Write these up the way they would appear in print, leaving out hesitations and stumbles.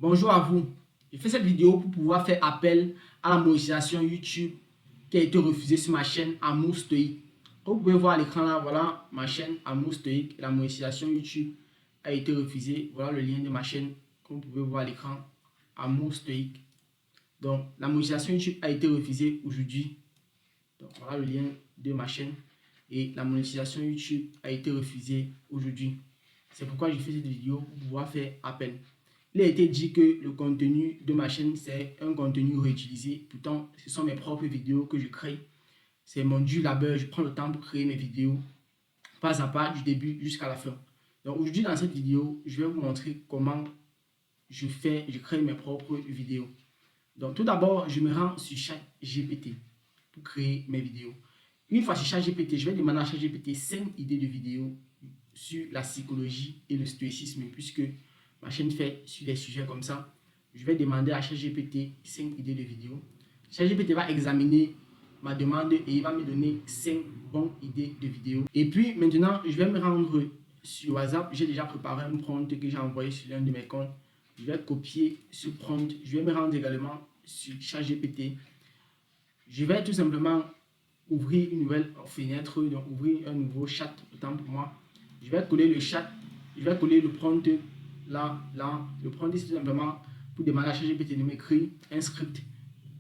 Bonjour à vous. Je fais cette vidéo pour pouvoir faire appel à la monétisation YouTube qui a été refusée sur ma chaîne Amour Stoïque. Comme vous pouvez voir à l'écran là, voilà ma chaîne Amour Stoïque. La monétisation YouTube a été refusée. Voilà le lien de ma chaîne. Comme vous pouvez voir à l'écran, Amour Stoïque. Donc la monétisation YouTube a été refusée aujourd'hui. Donc voilà le lien de ma chaîne. Et la monétisation YouTube a été refusée aujourd'hui. C'est pourquoi je fais cette vidéo pour pouvoir faire appel. Il a été dit que le contenu de ma chaîne, c'est un contenu réutilisé. Pourtant, ce sont mes propres vidéos que je crée. C'est mon dur labeur. Je prends le temps pour créer mes vidéos, pas à pas, du début jusqu'à la fin. Donc aujourd'hui, dans cette vidéo, je vais vous montrer comment je crée mes propres vidéos. Donc tout d'abord, je me rends sur ChatGPT pour créer mes vidéos. Une fois sur ChatGPT, je vais demander à ChatGPT 5 idées de vidéos sur la psychologie et le stoïcisme, puisque ma chaîne fait sur des sujets comme ça. Je vais demander à ChatGPT 5 idées de vidéos. ChatGPT va examiner ma demande et il va me donner 5 bonnes idées de vidéos. Et puis maintenant, je vais me rendre sur WhatsApp. J'ai déjà préparé un prompt que j'ai envoyé sur l'un de mes comptes. Je vais copier ce prompt. Je vais me rendre également sur ChatGPT. Je vais tout simplement ouvrir une nouvelle fenêtre, donc ouvrir un nouveau chat, autant pour moi. Je vais coller le chat, je vais coller le prompt là. Le prompt, c'est tout simplement pour demander à ChatGPT de m'écrire un script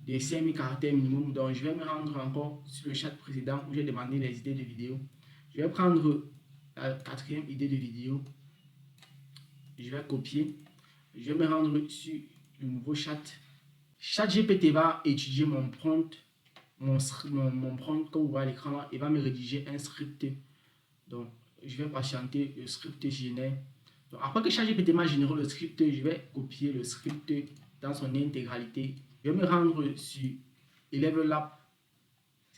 de 5000 caractères minimum. Donc, je vais me rendre encore sur le chat précédent où j'ai demandé les idées de vidéo. Je vais prendre la quatrième idée de vidéo. Je vais copier. Je vais me rendre sur le nouveau chat. ChatGPT va étudier mon prompt. Mon prompt, comme vous voyez à l'écran là, il va me rédiger un script. Donc, je vais patienter, le script génère. Donc, après que ChatGPT m'a généré le script, je vais copier le script dans son intégralité. Je vais me rendre sur EleveLab.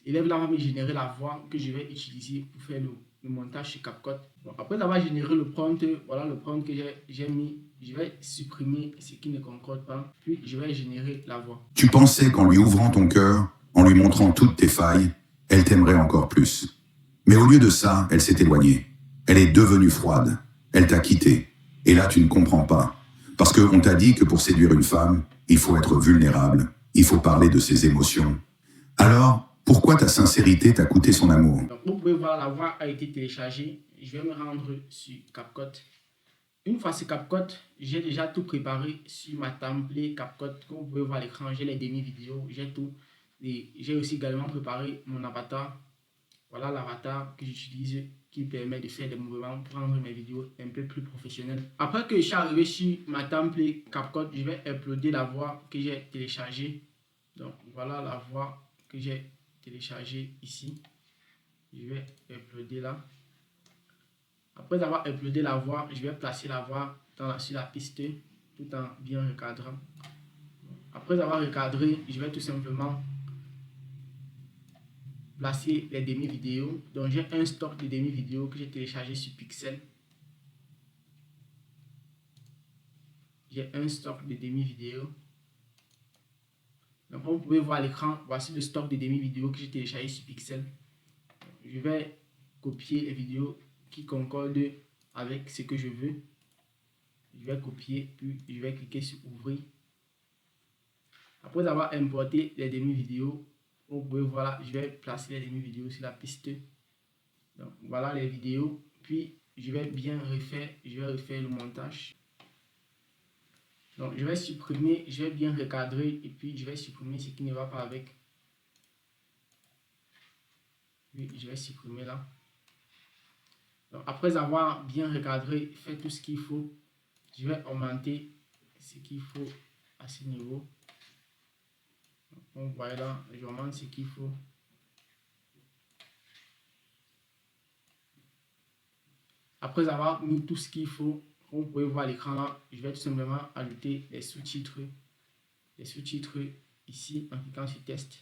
EleveLab va me générer la voix que je vais utiliser pour faire le montage sur CapCut. Donc, après avoir généré le prompt, voilà le prompt que j'ai mis. Je vais supprimer ce qui ne concorde pas, puis je vais générer la voix. Tu pensais qu'en lui ouvrant ton cœur, en lui montrant toutes tes failles, elle t'aimerait encore plus. Mais au lieu de ça, elle s'est éloignée. Elle est devenue froide. Elle t'a quitté. Et là, tu ne comprends pas. Parce qu'on t'a dit que pour séduire une femme, il faut être vulnérable. Il faut parler de ses émotions. Alors, pourquoi ta sincérité t'a coûté son amour? Donc, vous pouvez voir, la voix a été téléchargée. Je vais me rendre sur CapCut. Une fois sur CapCut, j'ai déjà tout préparé sur ma template CapCut. Comme vous pouvez voir à l'écran, j'ai les demi-vidéos, j'ai tout. Et j'ai aussi également préparé mon avatar. Voilà l'avatar que j'utilise qui permet de faire des mouvements pour rendre mes vidéos un peu plus professionnelles. Après que je suis arrivé sur ma template CapCut, je vais uploader la voix que j'ai téléchargée. Donc voilà la voix que j'ai téléchargée ici. Je vais uploader là. Après avoir uploadé la voix, je vais placer la voix sur la piste tout en bien recadrant. Après avoir recadré, je vais tout simplement placer les demi-vidéos. Donc j'ai un stock de demi-vidéos que j'ai téléchargé sur Pixel. J'ai un stock de demi-vidéos. Donc comme vous pouvez voir à l'écran, voici le stock de demi-vidéos que j'ai téléchargé sur Pixel. Je vais copier les vidéos qui concordent avec ce que je veux. Je vais copier, puis je vais cliquer sur ouvrir. Après avoir importé les demi-vidéos, vous pouvez voir là, je vais placer les demi-vidéos sur la piste. Donc voilà les vidéos, puis je vais bien refaire, le montage. Donc je vais supprimer, je vais bien recadrer et puis je vais supprimer ce qui ne va pas avec. Puis je vais supprimer là. Donc après avoir bien recadré, fait tout ce qu'il faut, je vais augmenter ce qu'il faut à ce niveau. Donc voilà, je augmente ce qu'il faut. Après avoir mis tout ce qu'il faut, comme vous pouvez voir à l'écran là, je vais tout simplement ajouter les sous-titres. Les sous-titres ici en cliquant sur test.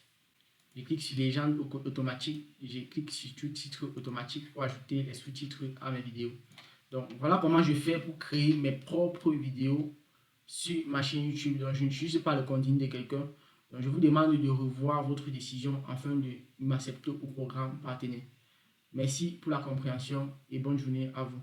Je clique sur légende automatique. Je clique sur sous-titres automatique pour ajouter les sous-titres à mes vidéos. Donc voilà comment je fais pour créer mes propres vidéos sur ma chaîne YouTube. Donc je n'utilise pas le contenu de quelqu'un. Donc je vous demande de revoir votre décision afin de m'accepter au programme partenaire. Merci pour la compréhension et bonne journée à vous.